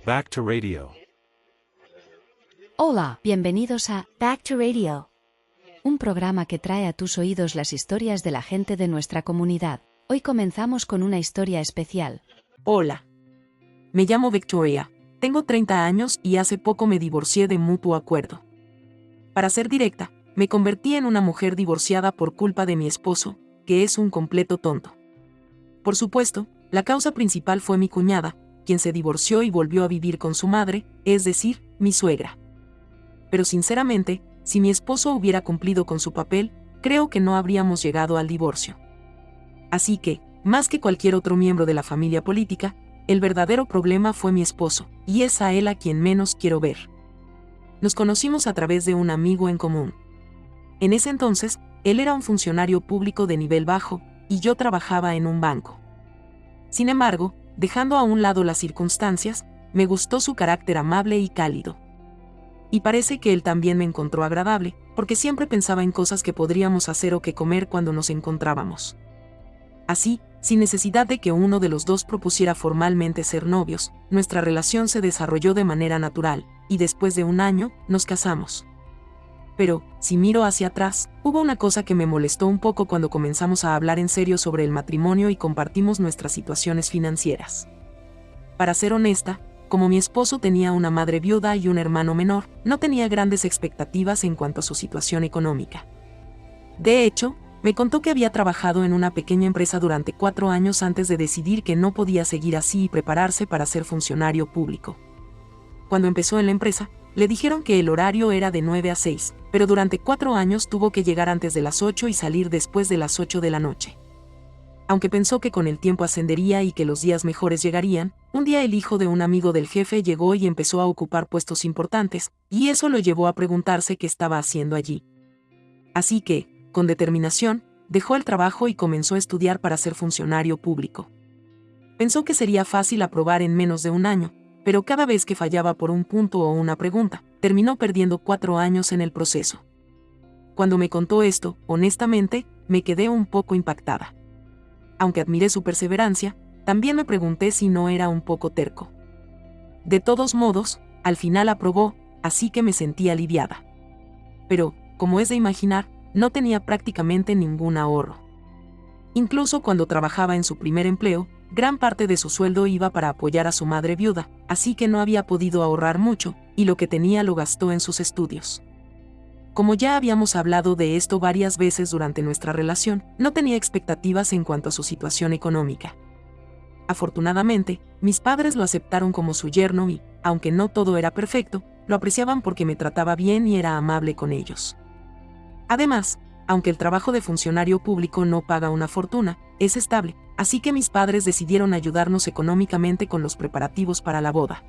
Back to Radio. Hola, bienvenidos a Back to Radio, un programa que trae a tus oídos las historias de la gente de nuestra comunidad. Hoy comenzamos con una historia especial. Hola. Me llamo Victoria, tengo 30 años y hace poco me divorcié de mutuo acuerdo. Para ser directa, me convertí en una mujer divorciada por culpa de mi esposo, que es un completo tonto. Por supuesto, la causa principal fue mi cuñada, quien se divorció y volvió a vivir con su madre, es decir, mi suegra. Pero sinceramente, si mi esposo hubiera cumplido con su papel, creo que no habríamos llegado al divorcio. Así que, más que cualquier otro miembro de la familia política, el verdadero problema fue mi esposo, y es a él a quien menos quiero ver. Nos conocimos a través de un amigo en común. En ese entonces, él era un funcionario público de nivel bajo, y yo trabajaba en un banco. Sin embargo, dejando a un lado las circunstancias, me gustó su carácter amable y cálido. Y parece que él también me encontró agradable, porque siempre pensaba en cosas que podríamos hacer o que comer cuando nos encontrábamos. Así, sin necesidad de que uno de los dos propusiera formalmente ser novios, nuestra relación se desarrolló de manera natural, y después de un año, nos casamos. Pero, si miro hacia atrás, hubo una cosa que me molestó un poco cuando comenzamos a hablar en serio sobre el matrimonio y compartimos nuestras situaciones financieras. Para ser honesta, como mi esposo tenía una madre viuda y un hermano menor, no tenía grandes expectativas en cuanto a su situación económica. De hecho, me contó que había trabajado en una pequeña empresa durante 4 años antes de decidir que no podía seguir así y prepararse para ser funcionario público. Cuando empezó en la empresa, le dijeron que el horario era de 9 a 6, pero durante 4 años tuvo que llegar antes de las 8 y salir después de las 8 de la noche. Aunque pensó que con el tiempo ascendería y que los días mejores llegarían, un día el hijo de un amigo del jefe llegó y empezó a ocupar puestos importantes, y eso lo llevó a preguntarse qué estaba haciendo allí. Así que, con determinación, dejó el trabajo y comenzó a estudiar para ser funcionario público. Pensó que sería fácil aprobar en menos de un año, pero cada vez que fallaba por un punto o una pregunta, terminó perdiendo 4 años en el proceso. Cuando me contó esto, honestamente, me quedé un poco impactada. Aunque admiré su perseverancia, también me pregunté si no era un poco terco. De todos modos, al final aprobó, así que me sentí aliviada. Pero, como es de imaginar, no tenía prácticamente ningún ahorro. Incluso cuando trabajaba en su primer empleo, gran parte de su sueldo iba para apoyar a su madre viuda, así que no había podido ahorrar mucho, y lo que tenía lo gastó en sus estudios. Como ya habíamos hablado de esto varias veces durante nuestra relación, no tenía expectativas en cuanto a su situación económica. Afortunadamente, mis padres lo aceptaron como su yerno y, aunque no todo era perfecto, lo apreciaban porque me trataba bien y era amable con ellos. Además, aunque el trabajo de funcionario público no paga una fortuna, es estable, así que mis padres decidieron ayudarnos económicamente con los preparativos para la boda.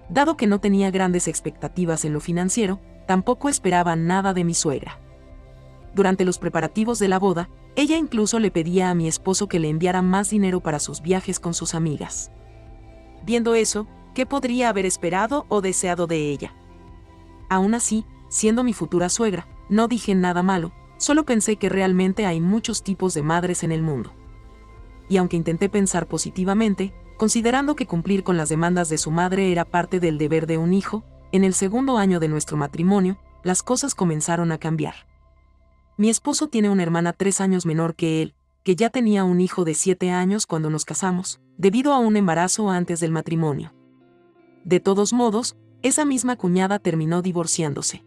Dado que no tenía grandes expectativas en lo financiero, tampoco esperaba nada de mi suegra. Durante los preparativos de la boda, ella incluso le pedía a mi esposo que le enviara más dinero para sus viajes con sus amigas. Viendo eso, ¿qué podría haber esperado o deseado de ella? Aún así, siendo mi futura suegra, no dije nada malo, solo pensé que realmente hay muchos tipos de madres en el mundo. Y aunque intenté pensar positivamente, considerando que cumplir con las demandas de su madre era parte del deber de un hijo, en el segundo año de nuestro matrimonio, las cosas comenzaron a cambiar. Mi esposo tiene una hermana 3 años menor que él, que ya tenía un hijo de 7 años cuando nos casamos, debido a un embarazo antes del matrimonio. De todos modos, esa misma cuñada terminó divorciándose.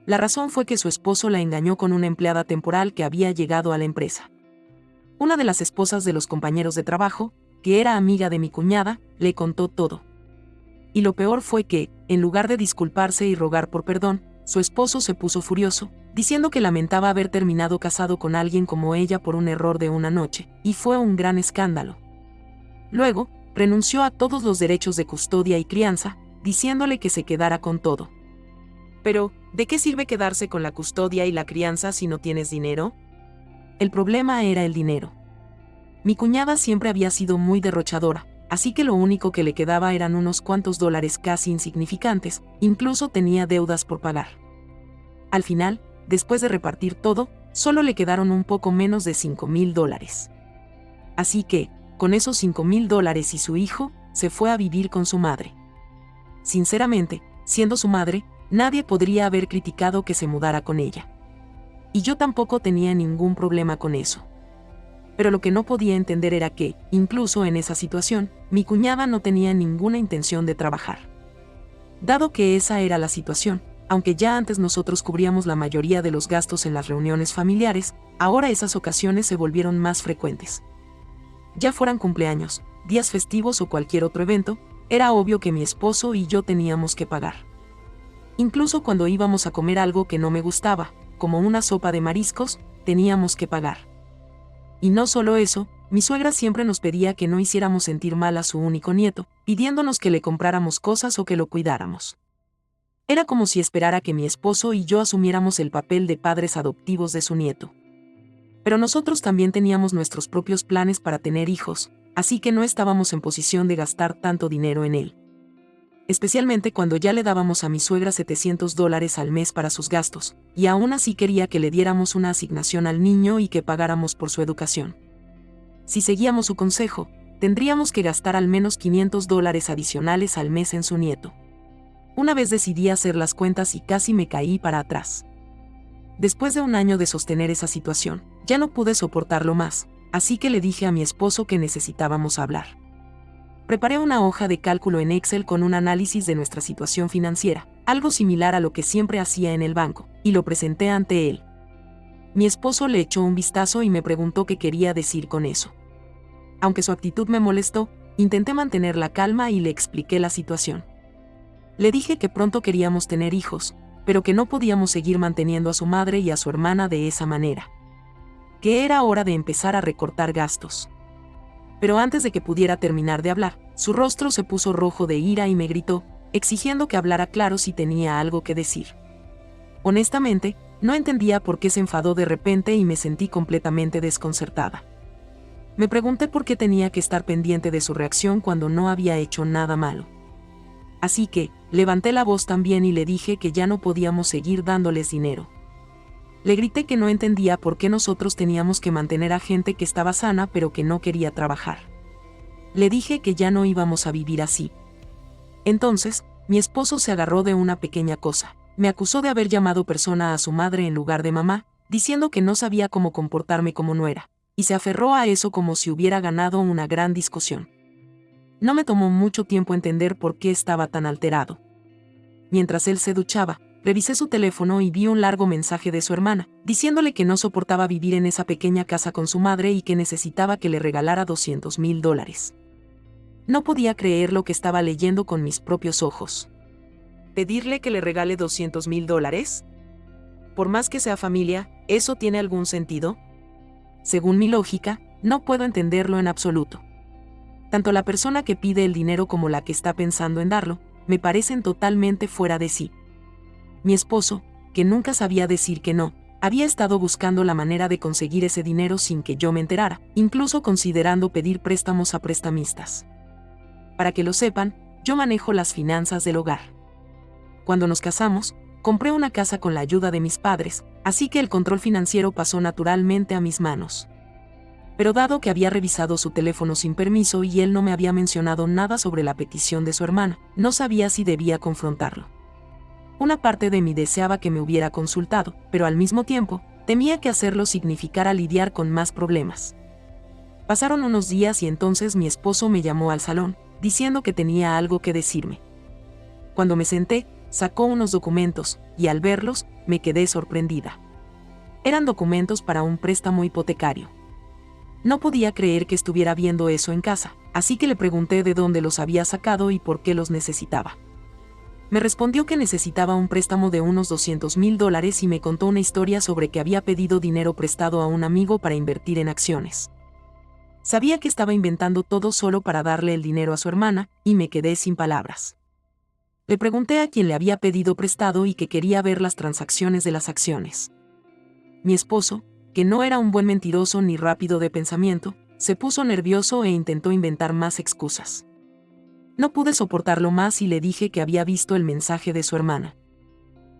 La razón fue que su esposo la engañó con una empleada temporal que había llegado a la empresa. Una de las esposas de los compañeros de trabajo, que era amiga de mi cuñada, le contó todo. Y lo peor fue que, en lugar de disculparse y rogar por perdón, su esposo se puso furioso, diciendo que lamentaba haber terminado casado con alguien como ella por un error de una noche, y fue un gran escándalo. Luego, renunció a todos los derechos de custodia y crianza, diciéndole que se quedara con todo. Pero, ¿de qué sirve quedarse con la custodia y la crianza si no tienes dinero? El problema era el dinero. Mi cuñada siempre había sido muy derrochadora, así que lo único que le quedaba eran unos cuantos dólares casi insignificantes, incluso tenía deudas por pagar. Al final, después de repartir todo, solo le quedaron un poco menos de $5,000. Así que, con esos $5,000 y su hijo, se fue a vivir con su madre. sinceramente, siendo su madre, nadie podría haber criticado que se mudara con ella. Y yo tampoco tenía ningún problema con eso. Pero lo que no podía entender era que, incluso en esa situación, mi cuñada no tenía ninguna intención de trabajar. Dado que esa era la situación, aunque ya antes nosotros cubríamos la mayoría de los gastos en las reuniones familiares, ahora esas ocasiones se volvieron más frecuentes. Ya fueran cumpleaños, días festivos o cualquier otro evento, era obvio que mi esposo y yo teníamos que pagar. Incluso cuando íbamos a comer algo que no me gustaba, como una sopa de mariscos, teníamos que pagar. Y no solo eso, mi suegra siempre nos pedía que no hiciéramos sentir mal a su único nieto, pidiéndonos que le compráramos cosas o que lo cuidáramos. Era como si esperara que mi esposo y yo asumiéramos el papel de padres adoptivos de su nieto. Pero nosotros también teníamos nuestros propios planes para tener hijos, así que no estábamos en posición de gastar tanto dinero en él. Especialmente cuando ya le dábamos a mi suegra $700 al mes para sus gastos, y aún así quería que le diéramos una asignación al niño y que pagáramos por su educación. Si seguíamos su consejo, tendríamos que gastar al menos $500 adicionales al mes en su nieto. Una vez decidí hacer las cuentas y casi me caí para atrás. Después de un año de sostener esa situación, ya no pude soportarlo más, así que le dije a mi esposo que necesitábamos hablar. Preparé una hoja de cálculo en Excel con un análisis de nuestra situación financiera, algo similar a lo que siempre hacía en el banco, y lo presenté ante él. Mi esposo le echó un vistazo y me preguntó qué quería decir con eso. Aunque su actitud me molestó, intenté mantener la calma y le expliqué la situación. Le dije que pronto queríamos tener hijos, pero que no podíamos seguir manteniendo a su madre y a su hermana de esa manera. Que era hora de empezar a recortar gastos. Pero antes de que pudiera terminar de hablar, su rostro se puso rojo de ira y me gritó, exigiendo que hablara claro si tenía algo que decir. Honestamente, no entendía por qué se enfadó de repente y me sentí completamente desconcertada. Me pregunté por qué tenía que estar pendiente de su reacción cuando no había hecho nada malo. Así que, levanté la voz también y le dije que ya no podíamos seguir dándoles dinero. Le grité que no entendía por qué nosotros teníamos que mantener a gente que estaba sana pero que no quería trabajar. Le dije que ya no íbamos a vivir así. Entonces, mi esposo se agarró de una pequeña cosa. Me acusó de haber llamado persona a su madre en lugar de mamá, diciendo que no sabía cómo comportarme como nuera, y se aferró a eso como si hubiera ganado una gran discusión. No me tomó mucho tiempo entender por qué estaba tan alterado. Mientras él se duchaba, revisé su teléfono y vi un largo mensaje de su hermana, diciéndole que no soportaba vivir en esa pequeña casa con su madre y que necesitaba que le regalara $200,000. No podía creer lo que estaba leyendo con mis propios ojos. ¿Pedirle que le regale $200,000? Por más que sea familia, ¿eso tiene algún sentido? Según mi lógica, no puedo entenderlo en absoluto. Tanto la persona que pide el dinero como la que está pensando en darlo, me parecen totalmente fuera de sí. Mi esposo, que nunca sabía decir que no, había estado buscando la manera de conseguir ese dinero sin que yo me enterara, incluso considerando pedir préstamos a prestamistas. Para que lo sepan, yo manejo las finanzas del hogar. Cuando nos casamos, compré una casa con la ayuda de mis padres, así que el control financiero pasó naturalmente a mis manos. Pero dado que había revisado su teléfono sin permiso y él no me había mencionado nada sobre la petición de su hermana, no sabía si debía confrontarlo. Una parte de mí deseaba que me hubiera consultado, pero al mismo tiempo, temía que hacerlo significara lidiar con más problemas. Pasaron unos días y entonces mi esposo me llamó al salón, diciendo que tenía algo que decirme. Cuando me senté, sacó unos documentos, y al verlos, me quedé sorprendida. Eran documentos para un préstamo hipotecario. No podía creer que estuviera viendo eso en casa, así que le pregunté de dónde los había sacado y por qué los necesitaba. Me respondió que necesitaba un préstamo de unos $200,000 y me contó una historia sobre que había pedido dinero prestado a un amigo para invertir en acciones. Sabía que estaba inventando todo solo para darle el dinero a su hermana, y me quedé sin palabras. Le pregunté a quién le había pedido prestado y que quería ver las transacciones de las acciones. Mi esposo, que no era un buen mentiroso ni rápido de pensamiento, se puso nervioso e intentó inventar más excusas. No pude soportarlo más y le dije que había visto el mensaje de su hermana.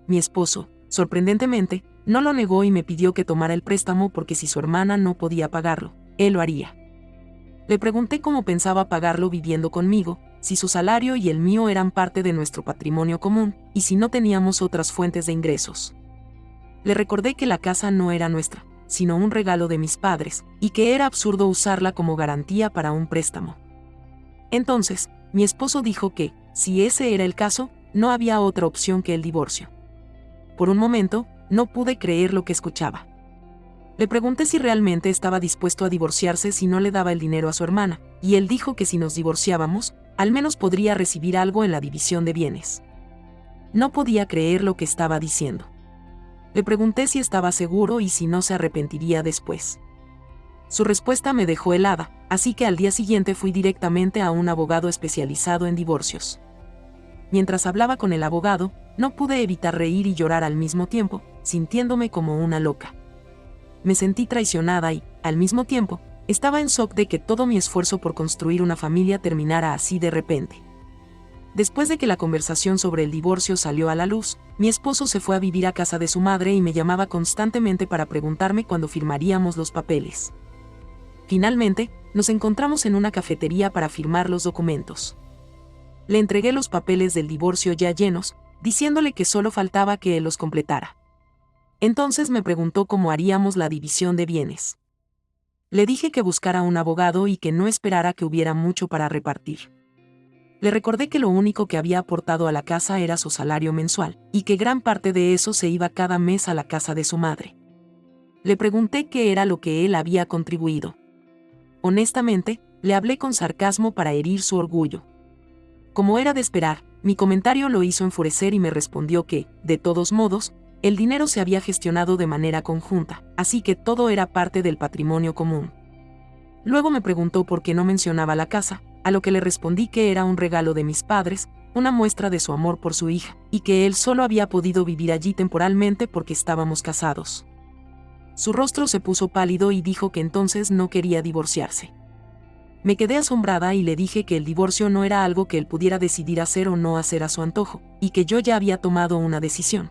Mi esposo, sorprendentemente, no lo negó y me pidió que tomara el préstamo porque si su hermana no podía pagarlo, él lo haría. Le pregunté cómo pensaba pagarlo viviendo conmigo, si su salario y el mío eran parte de nuestro patrimonio común, y si no teníamos otras fuentes de ingresos. Le recordé que la casa no era nuestra, sino un regalo de mis padres, y que era absurdo usarla como garantía para un préstamo. Entonces, mi esposo dijo que, si ese era el caso, no había otra opción que el divorcio. Por un momento, no pude creer lo que escuchaba. Le pregunté si realmente estaba dispuesto a divorciarse si no le daba el dinero a su hermana, y él dijo que si nos divorciábamos, al menos podría recibir algo en la división de bienes. No podía creer lo que estaba diciendo. Le pregunté si estaba seguro y si no se arrepentiría después. Su respuesta me dejó helada, así que al día siguiente fui directamente a un abogado especializado en divorcios. Mientras hablaba con el abogado, no pude evitar reír y llorar al mismo tiempo, sintiéndome como una loca. Me sentí traicionada y, al mismo tiempo, estaba en shock de que todo mi esfuerzo por construir una familia terminara así de repente. Después de que la conversación sobre el divorcio salió a la luz, mi esposo se fue a vivir a casa de su madre y me llamaba constantemente para preguntarme cuándo firmaríamos los papeles. Finalmente, nos encontramos en una cafetería para firmar los documentos. Le entregué los papeles del divorcio ya llenos, diciéndole que solo faltaba que él los completara. Entonces me preguntó cómo haríamos la división de bienes. Le dije que buscara un abogado y que no esperara que hubiera mucho para repartir. Le recordé que lo único que había aportado a la casa era su salario mensual, y que gran parte de eso se iba cada mes a la casa de su madre. Le pregunté qué era lo que él había contribuido. Honestamente, le hablé con sarcasmo para herir su orgullo. Como era de esperar, mi comentario lo hizo enfurecer y me respondió que, de todos modos, el dinero se había gestionado de manera conjunta, así que todo era parte del patrimonio común. Luego me preguntó por qué no mencionaba la casa, a lo que le respondí que era un regalo de mis padres, una muestra de su amor por su hija, y que él solo había podido vivir allí temporalmente porque estábamos casados. Su rostro se puso pálido y dijo que entonces no quería divorciarse. Me quedé asombrada y le dije que el divorcio no era algo que él pudiera decidir hacer o no hacer a su antojo, y que yo ya había tomado una decisión.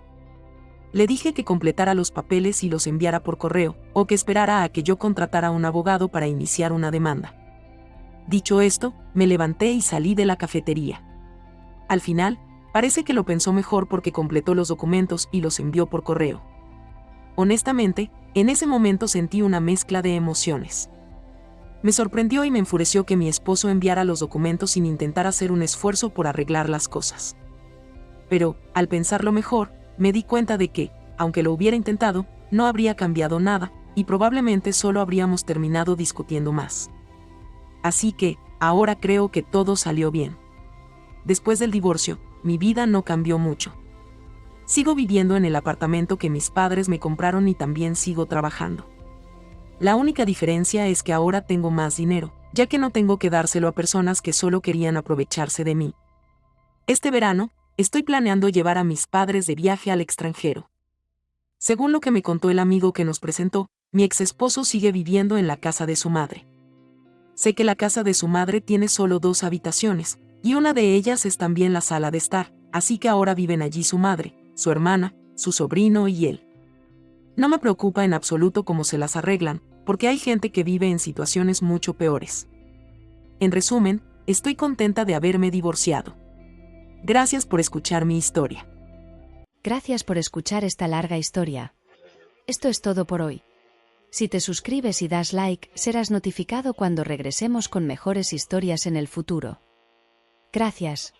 Le dije que completara los papeles y los enviara por correo, o que esperara a que yo contratara a un abogado para iniciar una demanda. Dicho esto, me levanté y salí de la cafetería. Al final, parece que lo pensó mejor porque completó los documentos y los envió por correo. Honestamente, en ese momento sentí una mezcla de emociones. Me sorprendió y me enfureció que mi esposo enviara los documentos sin intentar hacer un esfuerzo por arreglar las cosas. Pero, al pensarlo mejor, me di cuenta de que, aunque lo hubiera intentado, no habría cambiado nada, y probablemente solo habríamos terminado discutiendo más. Así que, ahora creo que todo salió bien. Después del divorcio, mi vida no cambió mucho. Sigo viviendo en el apartamento que mis padres me compraron y también sigo trabajando. La única diferencia es que ahora tengo más dinero, ya que no tengo que dárselo a personas que solo querían aprovecharse de mí. Este verano, estoy planeando llevar a mis padres de viaje al extranjero. Según lo que me contó el amigo que nos presentó, mi ex esposo sigue viviendo en la casa de su madre. Sé que la casa de su madre tiene solo 2 habitaciones, y una de ellas es también la sala de estar, así que ahora viven allí su madre, su hermana, su sobrino y él. No me preocupa en absoluto cómo se las arreglan, porque hay gente que vive en situaciones mucho peores. En resumen, estoy contenta de haberme divorciado. Gracias por escuchar mi historia. Gracias por escuchar esta larga historia. Esto es todo por hoy. Si te suscribes y das like, serás notificado cuando regresemos con mejores historias en el futuro. Gracias.